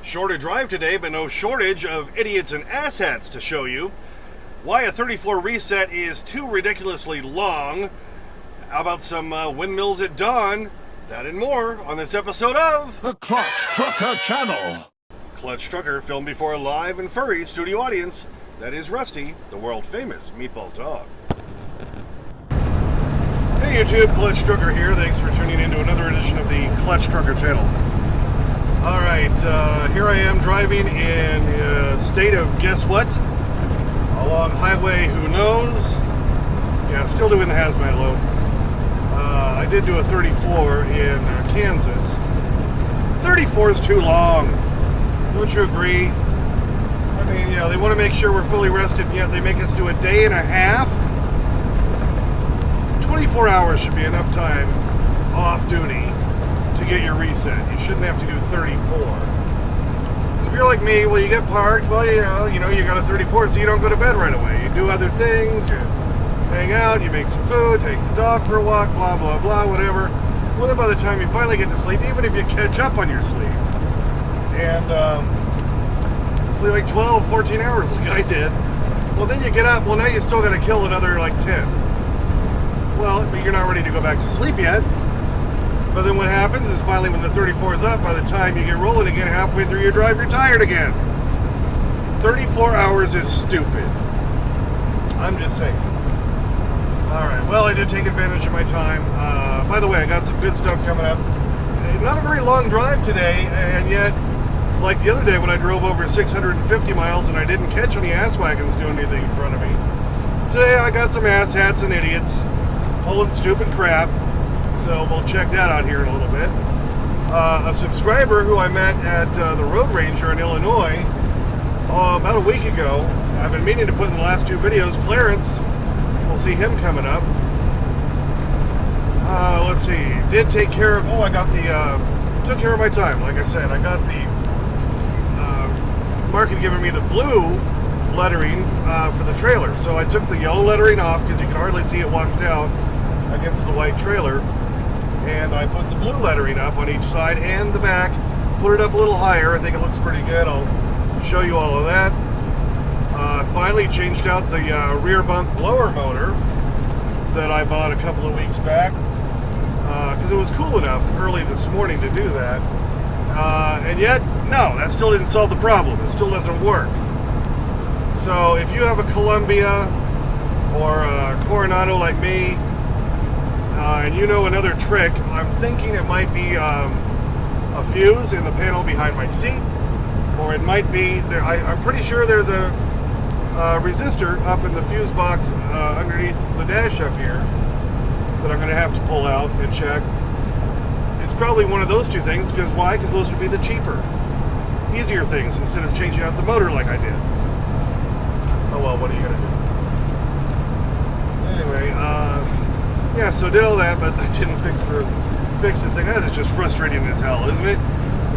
Shorter drive today, but no shortage of idiots and asshats to show you. Why a 34 reset is too ridiculously long. How about some windmills at dawn? That and more on this episode of The Clutch Trucker Channel. Clutch Trucker, filmed before a live and furry studio audience. That is Rusty, the world-famous meatball dog. Hey YouTube, Clutch Trucker here. Thanks for tuning in to another edition of the Clutch Trucker Channel. Alright, here I am driving in a state of guess what? Along highway who knows? Yeah, still doing the hazmat load. I did do a 34 in Kansas. 34 is too long. Don't you agree? I mean, you know, they want to make sure we're fully rested, and yet they make us do a day and a half. 24 hours should be enough time off duty to get your reset. You shouldn't have to do 34. Because if you're like me, well, you get parked, well, you know, you got a 34, so you don't go to bed right away. You do other things, you hang out, you make some food, take the dog for a walk, blah, blah, blah, whatever. Well, then by the time you finally get to sleep, even if you catch up on your sleep, and sleep like 12, 14 hours like I did, well, then you get up, well, now you still got to kill another, like, 10. Well, but you're not ready to go back to sleep yet. But then what happens is finally when the 34 is up, by the time you get rolling again, halfway through your drive, you're tired again. 34 hours is stupid. I'm just saying. Alright, well, I did take advantage of my time. By the way, I got some good stuff coming up. Not a very long drive today, and yet, like the other day when I drove over 650 miles and I didn't catch any ass wagons doing anything in front of me. Today I got some ass hats and idiots pulling stupid crap. So we'll check that out here in a little bit. A subscriber who I met at the Road Ranger in Illinois about a week ago. I've been meaning to put in the last two videos. Clarence, we'll see him coming up. Let's see. Did take care of. Oh, I got the. Took care of my time. Like I said, I got the market giving me the blue lettering for the trailer. So I took the yellow lettering off because you can hardly see it washed out against the white trailer. And I put the blue lettering up on each side and the back, put it up a little higher. I think it looks pretty good. I'll show you all of that. Finally changed out the rear bunk blower motor that I bought a couple of weeks back because it was cool enough early this morning to do that. And yet, no, that still didn't solve the problem. It still doesn't work. So if you have a Columbia or a Coronado like me, and you know another trick, I'm thinking it might be a fuse in the panel behind my seat, or it might be, I'm pretty sure there's a resistor up in the fuse box underneath the dash up here that I'm going to have to pull out and check. It's probably one of those two things, because why? Because those would be the cheaper, easier things instead of changing out the motor like I did. Oh well, what are you going to do? Anyway, yeah, so did all that, but I didn't fix the thing. That is just frustrating as hell, isn't it?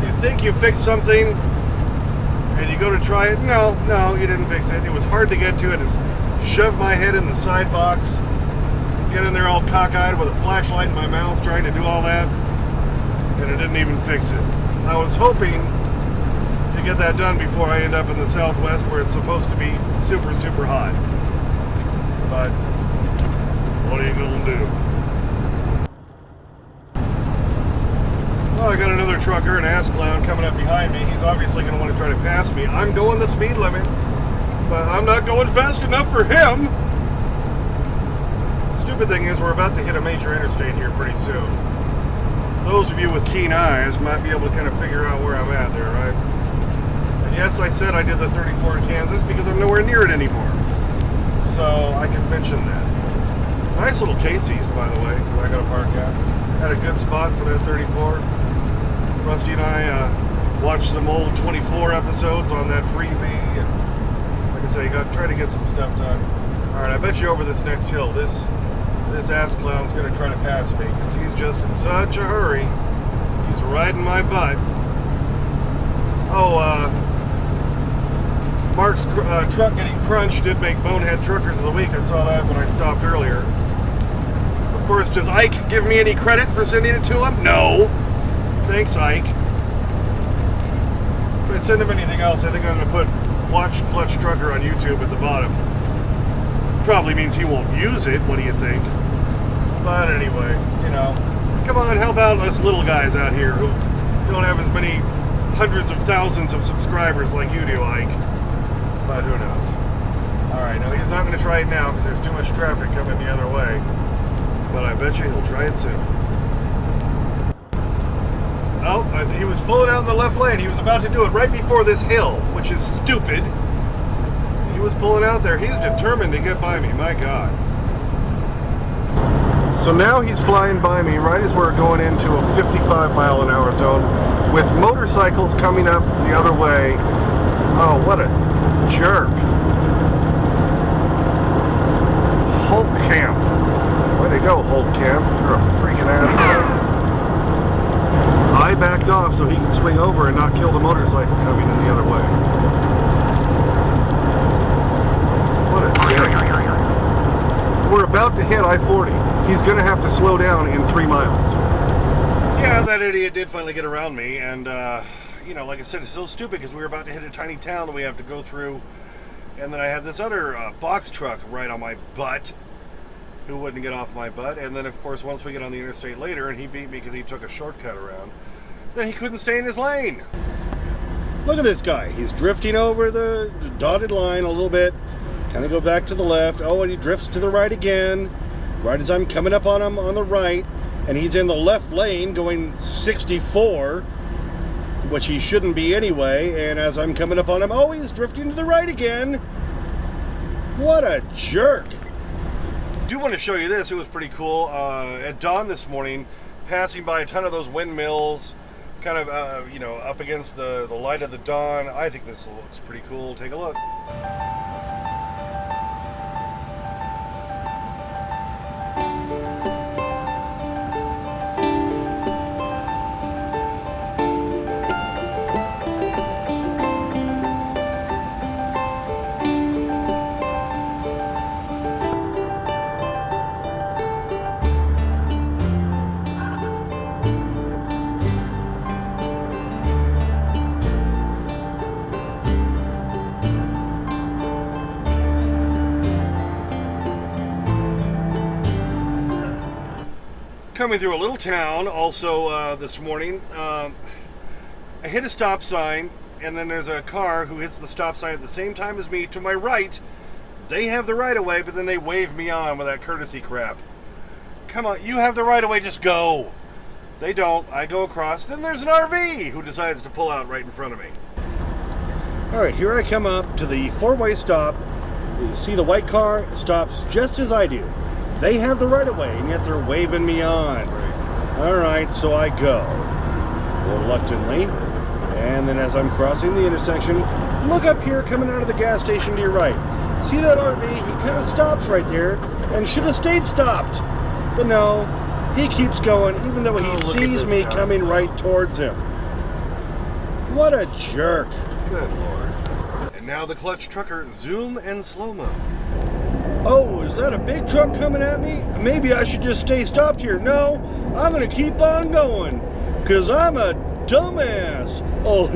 You think you fixed something, and you go to try it. No, you didn't fix it. It was hard to get to it. Just shoved my head in the side box, get in there all cockeyed with a flashlight in my mouth, trying to do all that, and it didn't even fix it. I was hoping to get that done before I end up in the Southwest, where it's supposed to be super, super hot. But what are you gonna do? Well, I got another trucker, an ass clown, coming up behind me. He's obviously gonna want to try to pass me. I'm going the speed limit, but I'm not going fast enough for him. The stupid thing is we're about to hit a major interstate here pretty soon. Those of you with keen eyes might be able to kind of figure out where I'm at there, right? And yes, I said I did the 34 in Kansas because I'm nowhere near it anymore. So I can mention that. Nice little Casey's, by the way, that I got to park at. Had a good spot for that 34. Rusty and I watched some old 24 episodes on that Freevee, and like I say, try to get some stuff done. All right, I bet you over this next hill, this ass clown's going to try to pass me because he's just in such a hurry. He's riding my butt. Oh, Mark's truck getting crunched did make Bonehead Truckers of the Week. I saw that when I stopped earlier. Of course, does Ike give me any credit for sending it to him? No. Thanks, Ike. I send him anything else, I think I'm going to put Watch Clutch Trucker on YouTube at the bottom. Probably means he won't use it, what do you think? But anyway, you know, come on, help out us little guys out here who don't have as many hundreds of thousands of subscribers like you do, Ike. But who knows? Alright, no, he's not going to try it now because there's too much traffic coming the other way. But I bet you he'll try it soon. Oh, he was pulling out in the left lane. He was about to do it right before this hill, which is stupid. He was pulling out there. He's determined to get by me. My God. So now he's flying by me right as we're going into a 55-mile-an-hour zone with motorcycles coming up the other way. Oh, what a jerk. Hulk Camp. Way to go, Hulk Camp. You're a freaking asshole. I backed off so he could swing over and not kill the motorcycle coming in the other way. What a dick. We're about to hit I-40. He's going to have to slow down in 3 miles. Yeah, that idiot did finally get around me, and, you know, like I said, it's so stupid because we were about to hit a tiny town that we have to go through, and then I had this other box truck right on my butt who wouldn't get off my butt, and then, of course, once we get on the interstate later, and he beat me because he took a shortcut around, then he couldn't stay in his lane. Look at this guy. He's drifting over the dotted line a little bit, kind of go back to the left. Oh, and he drifts to the right again, right as I'm coming up on him on the right, and he's in the left lane going 64, which he shouldn't be anyway, and as I'm coming up on him, oh, he's drifting to the right again. What a jerk. I do want to show you this. It was pretty cool. At dawn this morning, passing by a ton of those windmills, kind of, you know, up against the light of the dawn. I think this looks pretty cool. Take a look. Coming through a little town also this morning. I hit a stop sign, and then there's a car who hits the stop sign at the same time as me to my right. They have the right of way, but then they wave me on with that courtesy crap. Come on, you have the right of way, just go. They don't. I go across. Then there's an RV who decides to pull out right in front of me. All right, here I come up to the four-way stop. You see the white car stops just as I do. They have the right of way, and yet they're waving me on. All right, so I go reluctantly, and then as I'm crossing the intersection, look up here coming out of the gas station to your right. See that RV? He kind of stops right there and should have stayed stopped. But no, he keeps going even though he sees me coming right towards him. What a jerk. Good Lord. And now the clutch trucker zoom and slow-mo. Oh, is that a big truck coming at me? Maybe I should just stay stopped here. No, I'm going to keep on going because I'm a dumbass. Oh,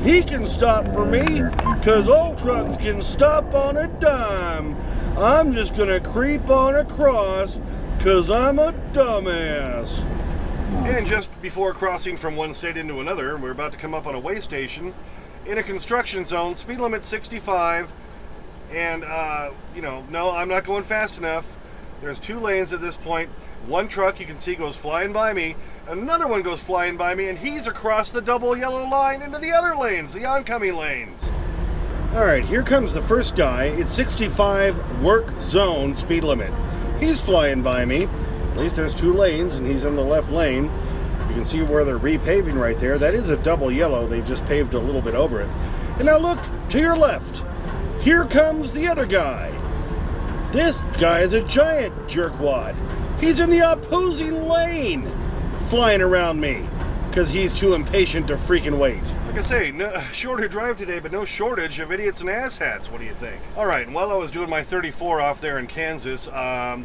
he can stop for me because all trucks can stop on a dime. I'm just going to creep on across because I'm a dumbass. And just before crossing from one state into another, we're about to come up on a way station in a construction zone, speed limit 65. And, you know, no, I'm not going fast enough. There's 2 lanes at this point. One truck you can see goes flying by me. Another one goes flying by me, and he's across the double yellow line into the other lanes, the oncoming lanes. All right, here comes the first guy. It's 65 work zone speed limit. He's flying by me. At least there's 2 lanes, and he's in the left lane. You can see where they're repaving right there. That is a double yellow. They've just paved a little bit over it. And now look to your left. Here comes the other guy. This guy is a giant jerkwad. He's in the opposing lane, flying around me, because he's too impatient to freaking wait. Like I say, no, shorter drive today, but no shortage of idiots and asshats. What do you think? All right, and while I was doing my 34 off there in Kansas,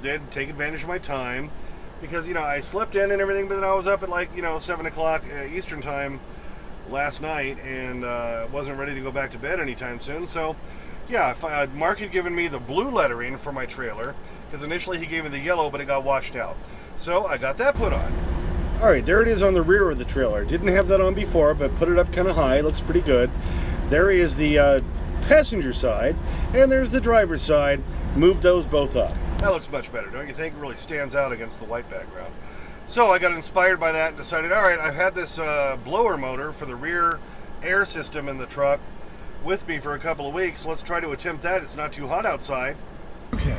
did take advantage of my time, because, you know, I slept in and everything, but then I was up at like, you know, 7 o'clock Eastern time, last night and wasn't ready to go back to bed anytime soon. So yeah, Mark had given me the blue lettering for my trailer, because initially he gave me the yellow, but it got washed out. So I got that put on. All right, there it is on the rear of the trailer. Didn't have that on before, but put it up kind of high. Looks pretty good. There is the passenger side, and there's the driver's side. Move those both up. That looks much better, don't you think? It really stands out against the white background. So I got inspired by that and decided, all right, I've had this blower motor for the rear air system in the truck with me for a couple of weeks. Let's try to attempt that. It's not too hot outside. Okay.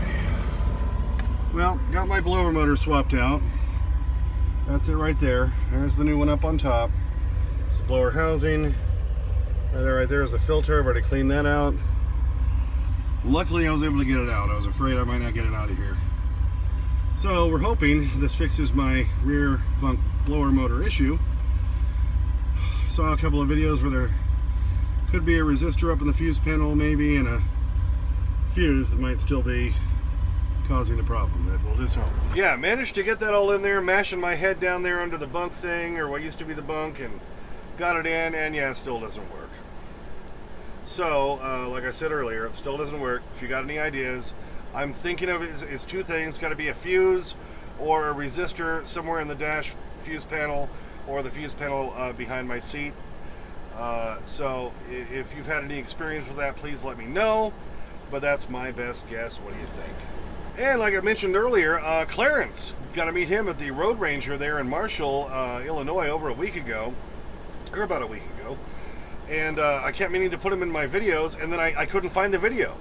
Well, got my blower motor swapped out. That's it right there. There's the new one up on top. It's the blower housing. Right there is the filter. I've already cleaned that out. Luckily, I was able to get it out. I was afraid I might not get it out of here. So we're hoping this fixes my rear bunk blower motor issue. Saw a couple of videos where there could be a resistor up in the fuse panel maybe, and a fuse that might still be causing the problem. That we'll just hope. Yeah, managed to get that all in there, mashing my head down there under the bunk thing, or what used to be the bunk, and got it in, and yeah, it still doesn't work. So, like I said earlier, it still doesn't work. If you got any ideas, I'm thinking of it as two things. Got to be a fuse or a resistor somewhere in the dash fuse panel, or the fuse panel behind my seat. So if you've had any experience with that, please let me know. But that's my best guess. What do you think? And like I mentioned earlier, Clarence, got to meet him at the Road Ranger there in Marshall, Illinois, over a week ago, or about a week ago. And I kept meaning to put him in my videos, and then I couldn't find the video.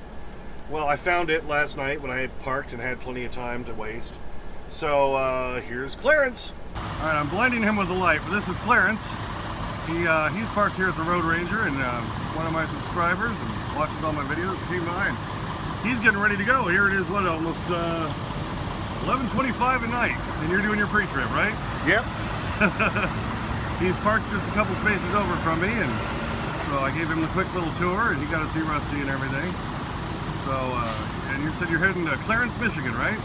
Well, I found it last night when I had parked and had plenty of time to waste. So here's Clarence. All right, I'm blinding him with the light, but this is Clarence. He's parked here at the Road Ranger, and one of my subscribers and watches all my videos came by, and he's getting ready to go. Here it is, what, almost 11:25 at night, and you're doing your pre-trip, right? Yep. He's parked just a couple spaces over from me, and so I gave him a quick little tour, and he got to see Rusty and everything. So, and you said you're heading to Clarence, Michigan, right?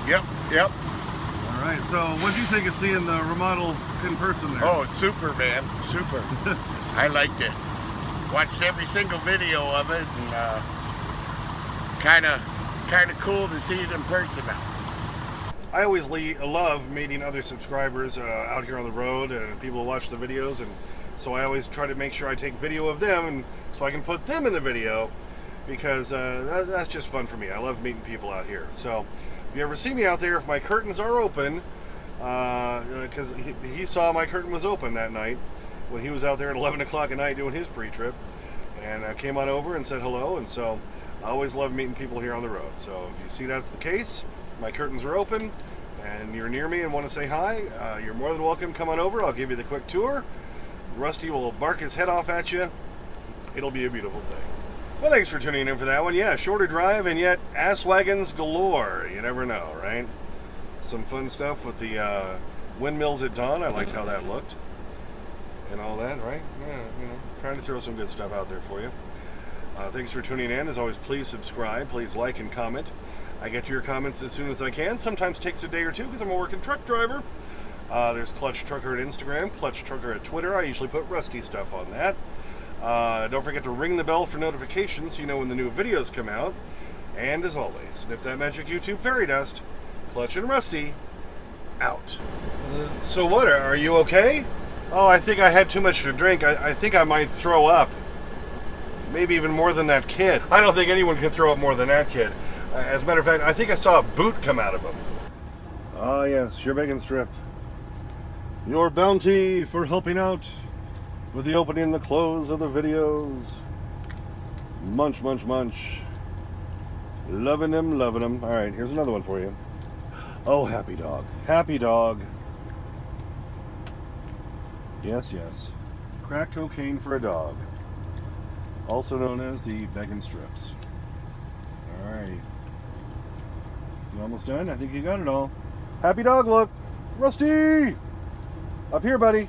Yep. All right, so what do you think of seeing the remodel in person there? Oh, it's super, man. Super. I liked it. Watched every single video of it, and kind of cool to see it in person now. I always love meeting other subscribers out here on the road, and people who watch the videos, and so I always try to make sure I take video of them, and so I can put them in the video, because that's just fun for me. I love meeting people out here. So if you ever see me out there, if my curtains are open, because he saw my curtain was open that night when he was out there at 11 o'clock at night doing his pre-trip, and came on over and said hello. And so I always love meeting people here on the road. So if you see that's the case, my curtains are open, and you're near me and want to say hi, you're more than welcome. Come on over. I'll give you the quick tour. Rusty will bark his head off at you. It'll be a beautiful thing. Well, thanks for tuning in for that one. Yeah, shorter drive, and yet ass wagons galore. You never know, right? Some fun stuff with the windmills at dawn. I liked how that looked. And all that, right? Yeah, you know, trying to throw some good stuff out there for you. Thanks for tuning in. As always, please subscribe. Please like and comment. I get to your comments as soon as I can. Sometimes takes a day or two because I'm a working truck driver. There's Clutch Trucker at Instagram, Clutch Trucker at Twitter. I usually put Rusty stuff on that. Don't forget to ring the bell for notifications so you know when the new videos come out. And as always, sniff that magic YouTube fairy dust. Clutch and Rusty, out. So what, are you okay? Oh, I think I had too much to drink. I think I might throw up. Maybe even more than that kid. I don't think anyone can throw up more than that kid. As a matter of fact, I think I saw a boot come out of him. Ah, yes, your bacon strip. Your bounty for helping out with the opening and the close of the videos. Munch, munch, munch. Loving him, loving him. All right, here's another one for you. Oh, happy dog. Happy dog. Yes, yes. Crack cocaine for a dog. Also known as the bacon strips. All right. You almost done? I think you got it all. Happy dog look. Rusty! Up here, buddy.